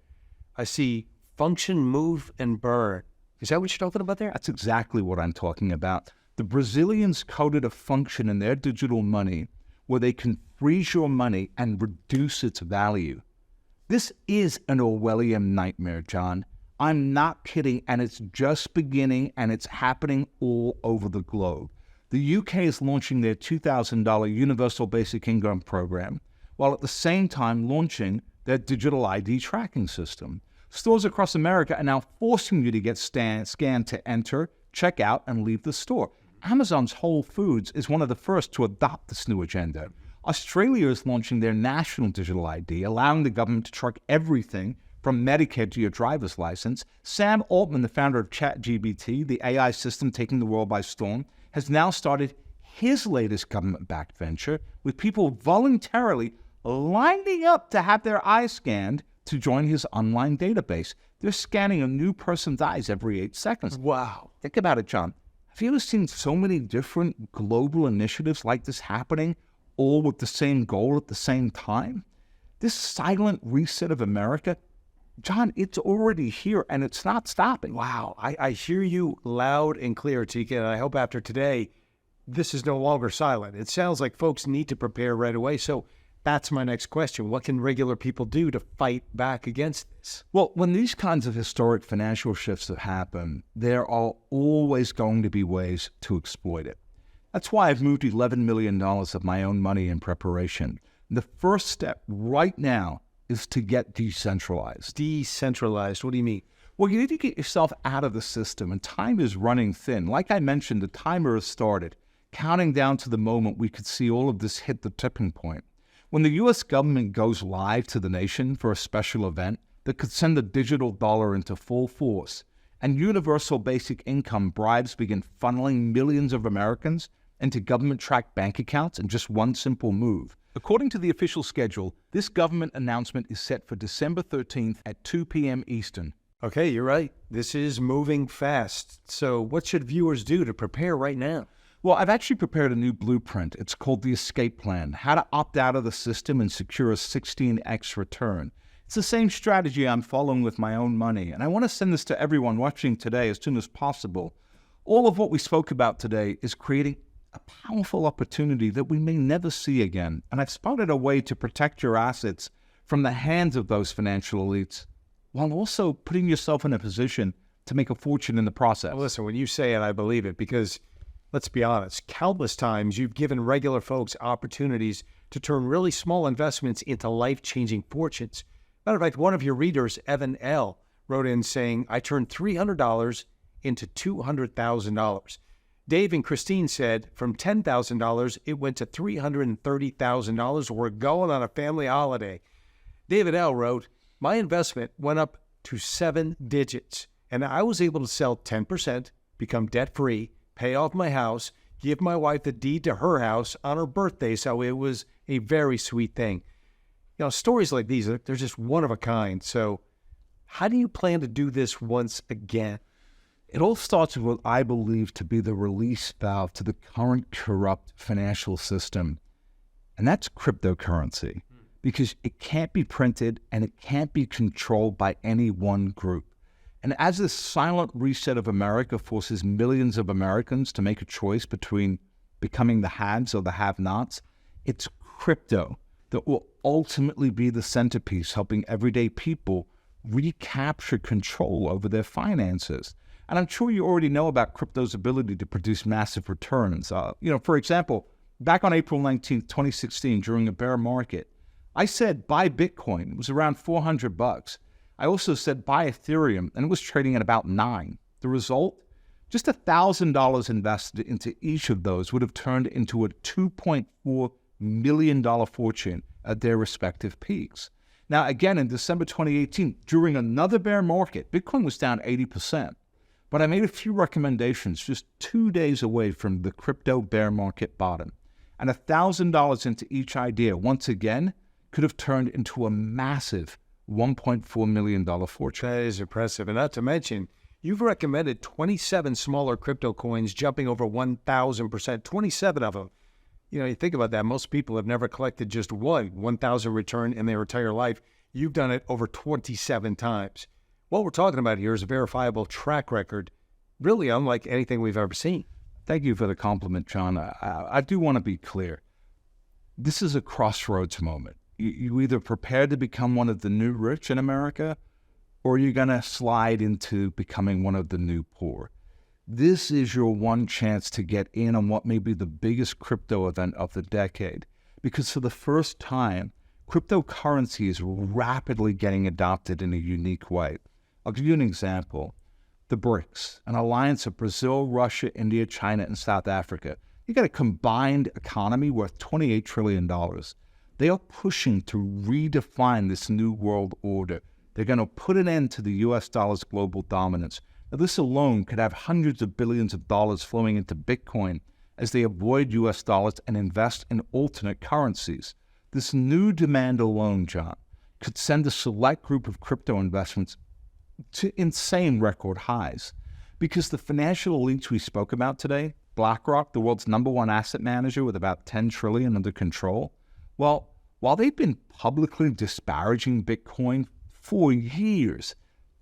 I see function, move, and burn. Is that what you're talking about there? That's exactly what I'm talking about. The Brazilians coded a function in their digital money where they can freeze your money and reduce its value. This is an Orwellian nightmare, John. I'm not kidding, and it's just beginning, and it's happening all over the globe. The UK is launching their $2,000 Universal Basic Income program, while at the same time launching their digital ID tracking system. Stores across America are now forcing you to get scanned to enter, check out, and leave the store. Amazon's Whole Foods is one of the first to adopt this new agenda. Australia is launching their national digital ID, allowing the government to track everything from Medicare to your driver's license. Sam Altman, the founder of ChatGPT, the AI system taking the world by storm, has now started his latest government-backed venture with people voluntarily lining up to have their eyes scanned to join his online database. They're scanning a new person's eyes every 8 seconds. Wow. Think about it, John. Have you ever seen so many different global initiatives like this happening, all with the same goal at the same time? This silent reset of America, John, it's already here, and it's not stopping. Wow. I hear you loud and clear, Tika, and I hope after today, this is no longer silent. It sounds like folks need to prepare right away. So that's my next question. What can regular people do to fight back against this? Well, when these kinds of historic financial shifts have happened, there are always going to be ways to exploit it. That's why I've moved $11 million of my own money in preparation. The first step right now is to get decentralized. Decentralized? What do you mean? Well, you need to get yourself out of the system, and time is running thin. Like I mentioned, the timer has started, counting down to the moment we could see all of this hit the tipping point. When the U.S. government goes live to the nation for a special event that could send the digital dollar into full force, and universal basic income bribes begin funneling millions of Americans into government-tracked bank accounts in just one simple move. According to the official schedule, this government announcement is set for December 13th at 2 p.m. Eastern. Okay, you're right. This is moving fast. So what should viewers do to prepare right now? Well, I've actually prepared a new blueprint. It's called the Escape Plan, how to opt out of the system and secure a 16x return. It's the same strategy I'm following with my own money, and I want to send this to everyone watching today as soon as possible. All of what we spoke about today is creating a powerful opportunity that we may never see again, and I've spotted a way to protect your assets from the hands of those financial elites while also putting yourself in a position to make a fortune in the process. Well, listen, when you say it, I believe it, because let's be honest, countless times you've given regular folks opportunities to turn really small investments into life-changing fortunes. Matter of fact, one of your readers, Evan L., wrote in saying, I turned $300 into $200,000. Dave and Christine said from $10,000, it went to $330,000. We're going on a family holiday. David L. wrote, my investment went up to 7 digits, and I was able to sell 10%, become debt-free, pay off my house, give my wife the deed to her house on her birthday, so it was a very sweet thing. You know, stories like these, they're just one of a kind. So how do you plan to do this once again? It all starts with what I believe to be the release valve to the current corrupt financial system, and that's cryptocurrency, because it can't be printed and it can't be controlled by any one group. And as this silent reset of America forces millions of Americans to make a choice between becoming the haves or the have-nots, it's crypto that will ultimately be the centerpiece, helping everyday people recapture control over their finances. And I'm sure you already know about crypto's ability to produce massive returns. For example, back on April 19th, 2016, during a bear market, I said buy Bitcoin. It was around $400. I also said buy Ethereum, and it was trading at about $9. The result? Just $1,000 invested into each of those would have turned into a $2.4 million fortune at their respective peaks. Now, again, in December 2018, during another bear market, Bitcoin was down 80%. But I made a few recommendations just 2 days away from the crypto bear market bottom. And $1,000 into each idea, once again, could have turned into a massive $1.4 million fortune. That is impressive. And not to mention, you've recommended 27 smaller crypto coins jumping over 1,000%, 27 of them. You know, you think about that. Most people have never collected just one 1,000 return in their entire life. You've done it over 27 times. What we're talking about here is a verifiable track record, really unlike anything we've ever seen. Thank you for the compliment, John. I do want to be clear. This is a crossroads moment. You either prepare to become one of the new rich in America, or you're going to slide into becoming one of the new poor. This is your one chance to get in on what may be the biggest crypto event of the decade, because for the first time, cryptocurrency is rapidly getting adopted in a unique way. I'll give you an example. The BRICS, an alliance of Brazil, Russia, India, China, and South Africa. You got a combined economy worth $28 trillion. They are pushing to redefine this new world order. They're going to put an end to the U.S. dollar's global dominance. Now, this alone could have hundreds of billions of dollars flowing into Bitcoin as they avoid U.S. dollars and invest in alternate currencies. This new demand alone, John, could send a select group of crypto investments to insane record highs, because the financial elites we spoke about today, BlackRock, the world's #1 asset manager with about $10 trillion under control, well, while they've been publicly disparaging Bitcoin for years,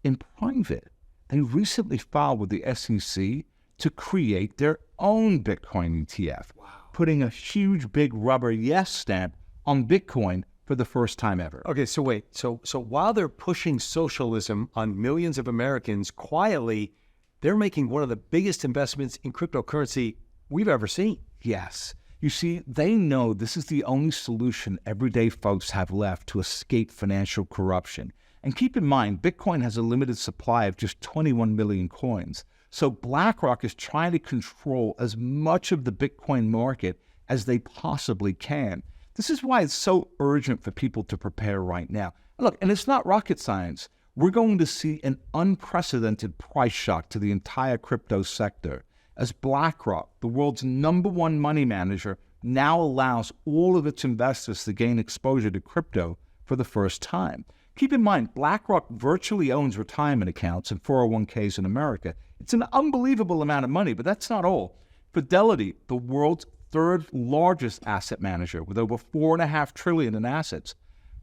in private, they recently filed with the SEC to create their own Bitcoin ETF, putting a huge big rubber yes stamp on Bitcoin for the first time ever. Okay, so wait. So while they're pushing socialism on millions of Americans quietly, they're making one of the biggest investments in cryptocurrency we've ever seen. Yes. You see, they know this is the only solution everyday folks have left to escape financial corruption. And keep in mind, Bitcoin has a limited supply of just 21 million coins. So BlackRock is trying to control as much of the Bitcoin market as they possibly can. This is why it's so urgent for people to prepare right now. Look, and it's not rocket science. We're going to see an unprecedented price shock to the entire crypto sector. as BlackRock, the world's #1 money manager, now allows all of its investors to gain exposure to crypto for the first time. Keep in mind, BlackRock virtually owns retirement accounts and 401ks in America. It's an unbelievable amount of money, but that's not all. Fidelity, the world's third largest asset manager with over $4.5 trillion in assets,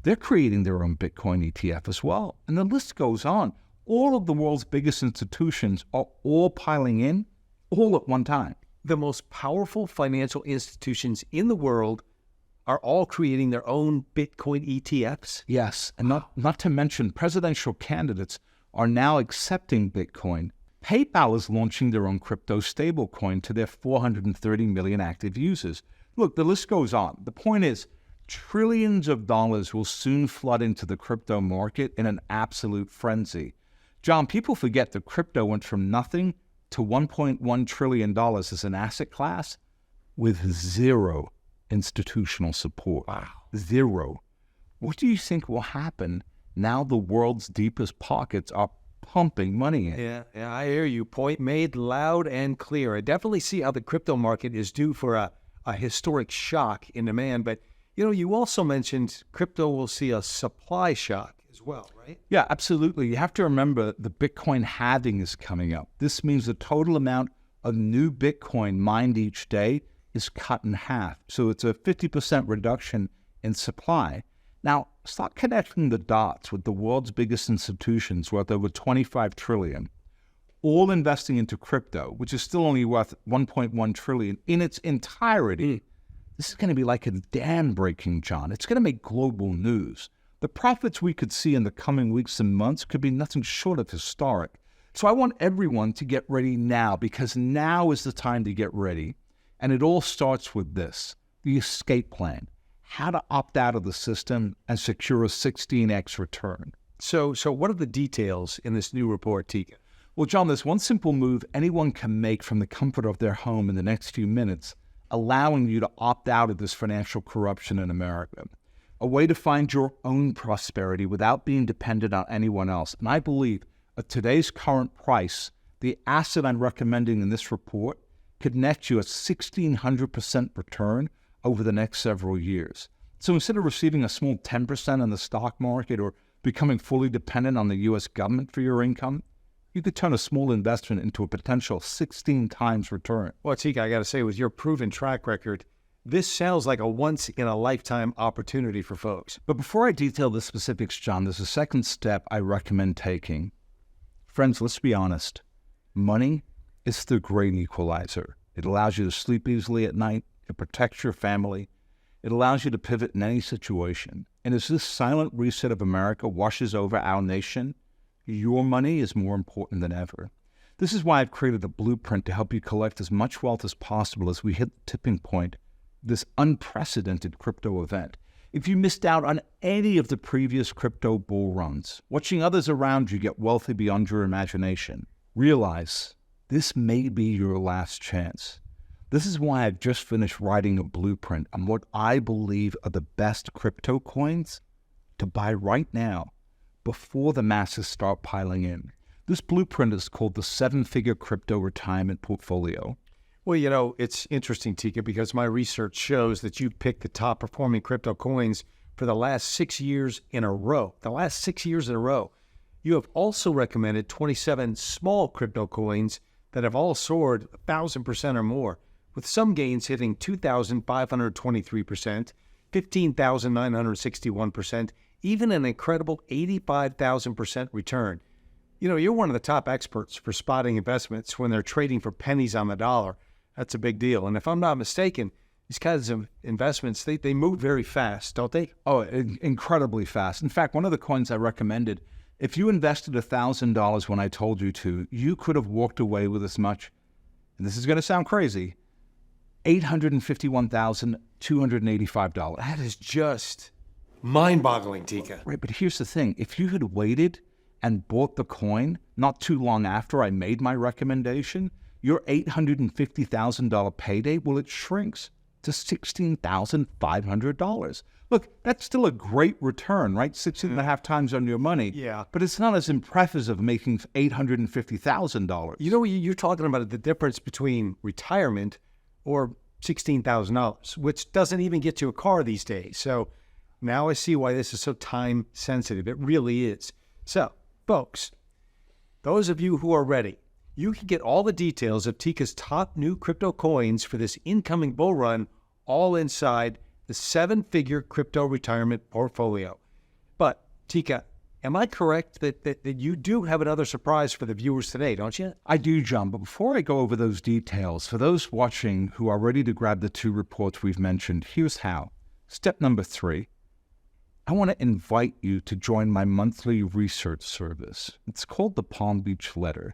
they're creating their own Bitcoin ETF as well. And the list goes on. All of the world's biggest institutions are all piling in, all at one time. The most powerful financial institutions in the world are all creating their own Bitcoin ETFs? Yes, and not to mention presidential candidates are now accepting Bitcoin. PayPal is launching their own crypto stablecoin to their 430 million active users. Look, the list goes on. The point is, trillions of dollars will soon flood into the crypto market in an absolute frenzy. John, people forget that crypto went from nothing to $1.1 trillion as an asset class with zero institutional support. Wow. Zero. What do you think will happen now the world's deepest pockets are pumping money in? Yeah, I hear you. Point made loud and clear. I definitely see how the crypto market is due for a historic shock in demand. But, you also mentioned crypto will see a supply shock as well, right? Yeah, absolutely. You have to remember the Bitcoin halving is coming up. This means the total amount of new Bitcoin mined each day is cut in half. So it's a 50% reduction in supply. Now, start connecting the dots with the world's biggest institutions worth over $25 trillion, all investing into crypto, which is still only worth $1.1 trillion in its entirety. This is going to be like a dam breaking, John. It's going to make global news. The profits we could see in the coming weeks and months could be nothing short of historic. So I want everyone to get ready now, because now is the time to get ready. And it all starts with this, the escape plan, how to opt out of the system and secure a 16x return. So what are the details in this new report, Tika? Well, John, there's one simple move anyone can make from the comfort of their home in the next few minutes, allowing you to opt out of this financial corruption in America. A way to find your own prosperity without being dependent on anyone else. And I believe at today's current price, the asset I'm recommending in this report could net you a 1,600% return over the next several years. So instead of receiving a small 10% in the stock market or becoming fully dependent on the U.S. government for your income, you could turn a small investment into a potential 16 times return. Well, Tika, I got to say, with your proven track record, this sounds like a once-in-a-lifetime opportunity for folks. But before I detail the specifics, John, there's a second step I recommend taking. Friends, let's be honest. Money is the great equalizer. It allows you to sleep easily at night. It protects your family. It allows you to pivot in any situation. And as this silent reset of America washes over our nation, your money is more important than ever. This is why I've created a blueprint to help you collect as much wealth as possible as we hit the tipping point, this unprecedented crypto event. If you missed out on any of the previous crypto bull runs, watching others around you get wealthy beyond your imagination, realize this may be your last chance. This is why I've just finished writing a blueprint on what I believe are the best crypto coins to buy right now before the masses start piling in. This blueprint is called the 7-Figure Crypto Retirement Portfolio. Well, it's interesting, Tika, because my research shows that you picked the top performing crypto coins for the last 6 years in a row. You have also recommended 27 small crypto coins that have all soared 1,000% or more, with some gains hitting 2,523%, 15,961%, even an incredible 85,000% return. You're one of the top experts for spotting investments when they're trading for pennies on the dollar. That's a big deal. And if I'm not mistaken, these kinds of investments, they move very fast, don't they? Oh, incredibly fast. In fact, one of the coins I recommended, if you invested $1,000 when I told you to, you could have walked away with as much, and this is going to sound crazy, $851,285. That is just mind-boggling, Tika. Right, but here's the thing. If you had waited and bought the coin not too long after I made my recommendation, your $850,000 payday, well, it shrinks to $16,500. Look, that's still a great return, right? 16 and a half times on your money. Yeah. But it's not as impressive as making $850,000. You know, you're talking about the difference between retirement or $16,000, which doesn't even get you a car these days. So now I see why this is so time sensitive. It really is. So, folks, those of you who are ready, you can get all the details of Tika's top new crypto coins for this incoming bull run all inside the 7-figure crypto retirement portfolio. But, Tika, am I correct that you do have another surprise for the viewers today, don't you? I do, John, but before I go over those details, for those watching who are ready to grab the 2 reports we've mentioned, here's how. Step number 3, I want to invite you to join my monthly research service. It's called the Palm Beach Letter.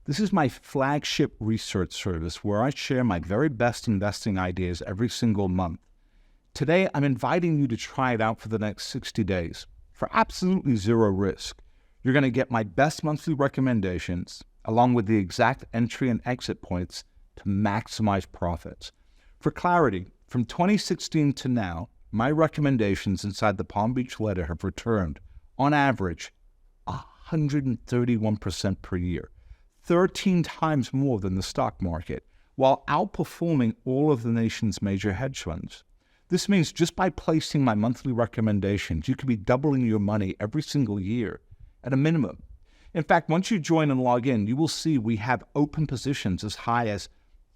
This is my flagship research service where I share my very best investing ideas every single month. Today, I'm inviting you to try it out for the next 60 days for absolutely zero risk. You're going to get my best monthly recommendations along with the exact entry and exit points to maximize profits. For clarity, from 2016 to now, my recommendations inside the Palm Beach Letter have returned, on average, 131% per year, 13 times more than the stock market, while outperforming all of the nation's major hedge funds. This means just by placing my monthly recommendations, you could be doubling your money every single year at a minimum. In fact, once you join and log in, you will see we have open positions as high as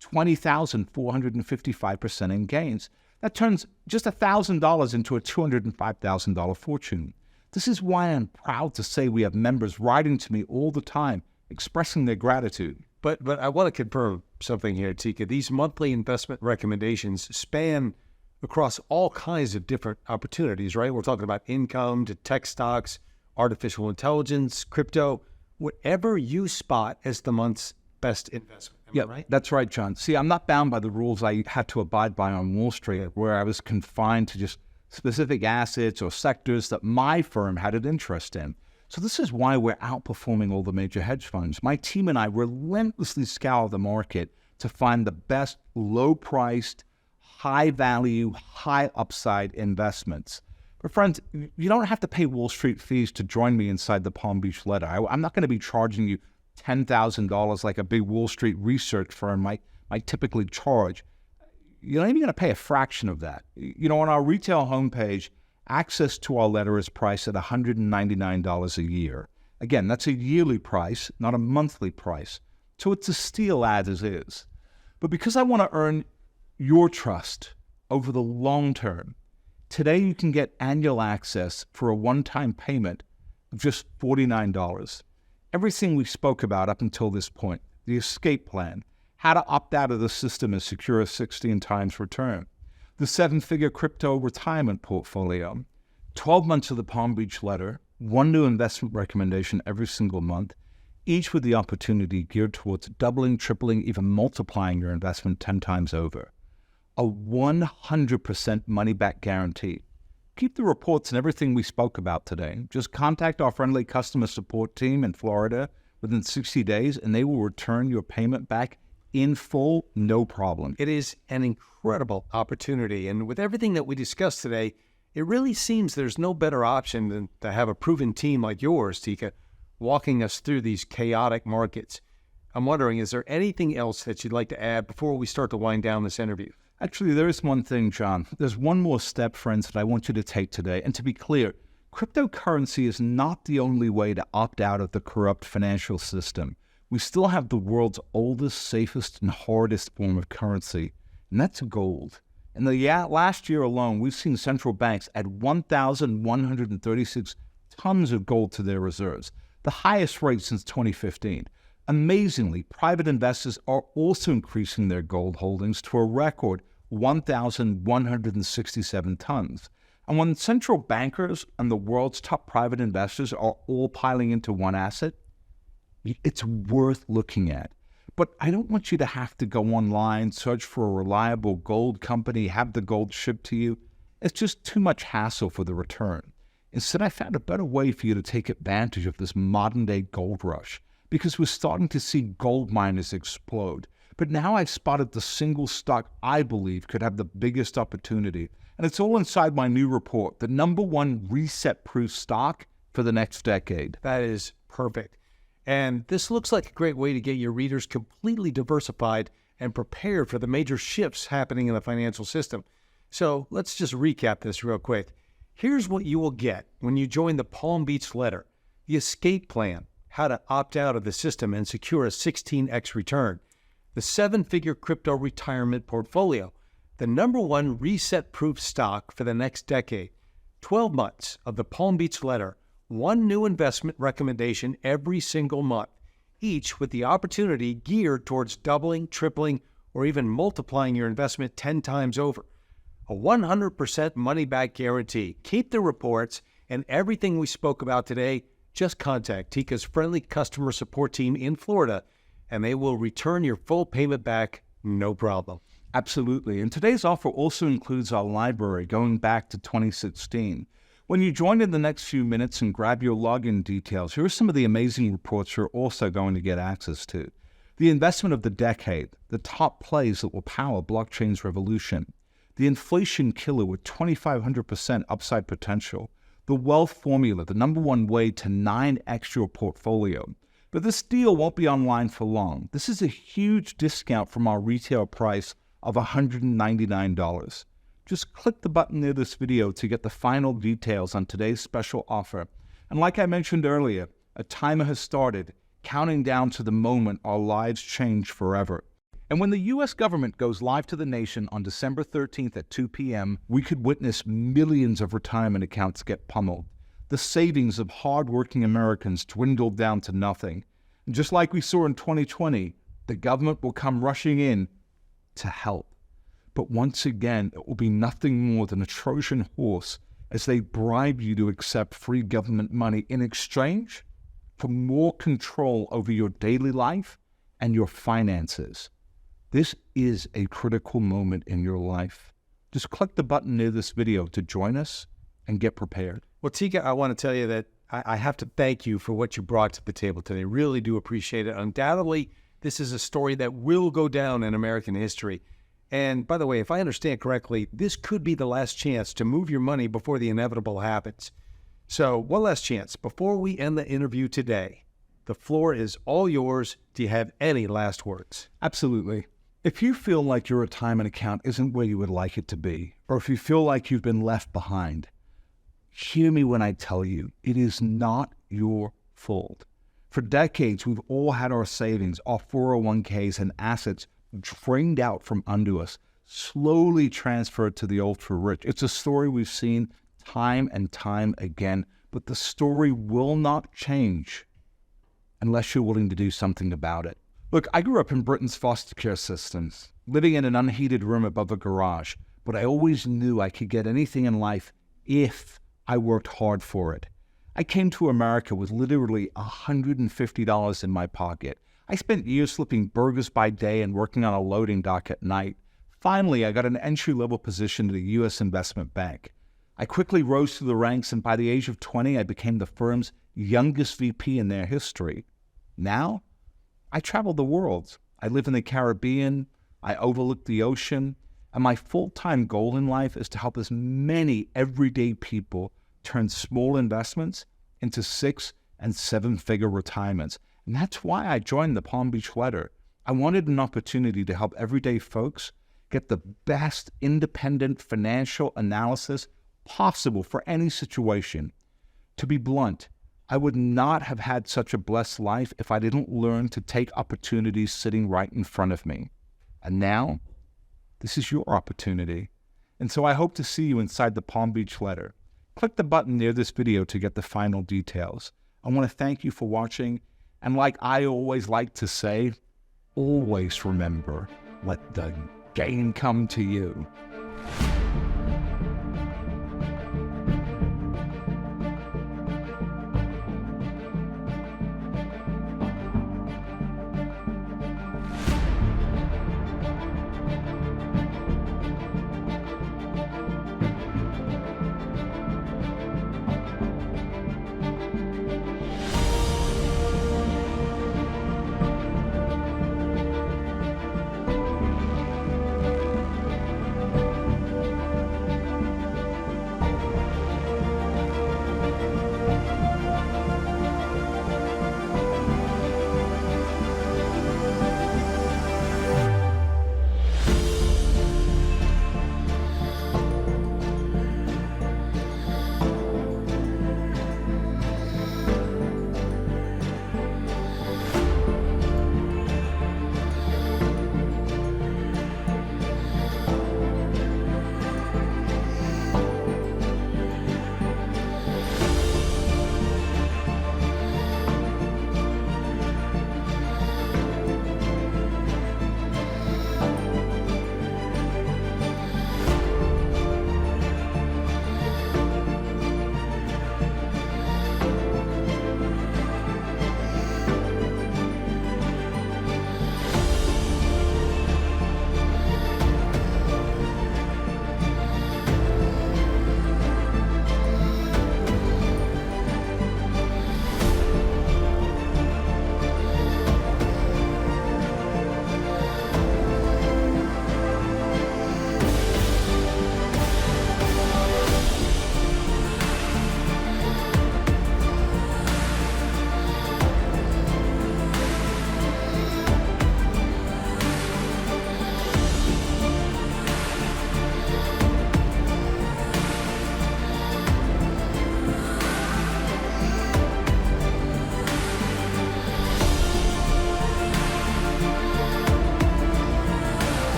20,455% in gains. That turns just $1,000 into a $205,000 fortune. This is why I'm proud to say we have members writing to me all the time, expressing their gratitude. But I want to confirm something here, Tika. These monthly investment recommendations span across all kinds of different opportunities, right? We're talking about income to tech stocks, artificial intelligence, crypto, whatever you spot as the month's best investment. Am I right? That's right, John. See, I'm not bound by the rules I had to abide by on Wall Street, where I was confined to just specific assets or sectors that my firm had an interest in. So this is why we're outperforming all the major hedge funds. My team and I relentlessly scour the market to find the best low-priced, high-value, high-upside investments. But friends, you don't have to pay Wall Street fees to join me inside the Palm Beach Letter. I'm not going to be charging you $10,000 like a big Wall Street research firm might typically charge. You're not even going to pay a fraction of that. You know, on our retail homepage, access to our letter is priced at $199 a year. Again, that's a yearly price, not a monthly price. So it's a steal as is. But because I want to earn your trust over the long term, today you can get annual access for a one-time payment of just $49. Everything we spoke about up until this point, the escape plan, how to opt out of the system and secure a 16 times return, the 7-figure crypto retirement portfolio, 12 months of the Palm Beach Letter, one new investment recommendation every single month, each with the opportunity geared towards doubling, tripling, even multiplying your investment 10 times over. A 100% money-back guarantee. Keep the reports and everything we spoke about today. Just contact our friendly customer support team in Florida within 60 days, and they will return your payment back in full, no problem. It is an incredible opportunity. And with everything that we discussed today, it really seems there's no better option than to have a proven team like yours, Tika, walking us through these chaotic markets. I'm wondering, is there anything else that you'd like to add before we start to wind down this interview? Actually, there is one thing, John. There's one more step, friends, that I want you to take today. And to be clear, cryptocurrency is not the only way to opt out of the corrupt financial system. We still have the world's oldest, safest, and hardest form of currency, and that's gold. In the last year alone, we've seen central banks add 1,136 tons of gold to their reserves, the highest rate since 2015. Amazingly, private investors are also increasing their gold holdings to a record 1,167 tons. And when central bankers and the world's top private investors are all piling into one asset, it's worth looking at. But I don't want you to have to go online, search for a reliable gold company, have the gold shipped to you. It's just too much hassle for the return. Instead, I found a better way for you to take advantage of this modern-day gold rush, because we're starting to see gold miners explode. But now I've spotted the single stock I believe could have the biggest opportunity. And it's all inside my new report, the #1 reset-proof stock for the next decade. That is perfect. And this looks like a great way to get your readers completely diversified and prepared for the major shifts happening in the financial system. So let's just recap this real quick. Here's what you will get when you join the Palm Beach letter: the escape plan, how to opt out of the system and secure a 16x return, the 7-figure crypto retirement portfolio, the #1 reset-proof stock for the next decade, 12 months of the Palm Beach letter, one new investment recommendation every single month, each with the opportunity geared towards doubling, tripling, or even multiplying your investment 10 times over. A 100% money-back guarantee. Keep the reports and everything we spoke about today. Just contact Tika's friendly customer support team in Florida, and they will return your full payment back, no problem. Absolutely. And today's offer also includes our library going back to 2016. When you join in the next few minutes and grab your login details, here are some of the amazing reports you're also going to get access to. The investment of the decade, the top plays that will power blockchain's revolution, the inflation killer with 2,500% upside potential, the wealth formula, the #1 way to 9x your portfolio. But this deal won't be online for long. This is a huge discount from our retail price of $199. Just click the button near this video to get the final details on today's special offer. And like I mentioned earlier, a timer has started, counting down to the moment our lives change forever. And when the U.S. government goes live to the nation on December 13th at 2 p.m., we could witness millions of retirement accounts get pummeled. The savings of hard-working Americans dwindled down to nothing. And just like we saw in 2020, the government will come rushing in to help. But once again, it will be nothing more than a Trojan horse as they bribe you to accept free government money in exchange for more control over your daily life and your finances. This is a critical moment in your life. Just click the button near this video to join us and get prepared. Well, Tika, I want to tell you that I have to thank you for what you brought to the table today. Really do appreciate it. Undoubtedly, this is a story that will go down in American history. And by the way, if I understand correctly, this could be the last chance to move your money before the inevitable happens. So one last chance before we end the interview today. The floor is all yours. Do you have any last words? Absolutely. If you feel like your retirement account isn't where you would like it to be, or if you feel like you've been left behind, hear me when I tell you, it is not your fault. For decades, we've all had our savings, our 401ks and assets drained out from under us, slowly transferred to the ultra-rich. It's a story we've seen time and time again, but the story will not change unless you're willing to do something about it. Look, I grew up in Britain's foster care systems, living in an unheated room above a garage, but I always knew I could get anything in life if I worked hard for it. I came to America with literally $150 in my pocket. I spent years flipping burgers by day and working on a loading dock at night. Finally, I got an entry-level position at a U.S. investment bank. I quickly rose through the ranks, and by the age of 20, I became the firm's youngest VP in their history. Now, I travel the world. I live in the Caribbean. I overlook the ocean. And my full-time goal in life is to help as many everyday people turn small investments into 6- and 7-figure retirements. And that's why I joined the Palm Beach letter. I wanted an opportunity to help everyday folks get the best independent financial analysis possible for any situation. To be blunt, I would not have had such a blessed life if I didn't learn to take opportunities sitting right in front of me. And now, this is your opportunity. And so I hope to see you inside the Palm Beach letter. Click the button near this video to get the final details. I want to thank you for watching. And like I always like to say, always remember, let the game come to you.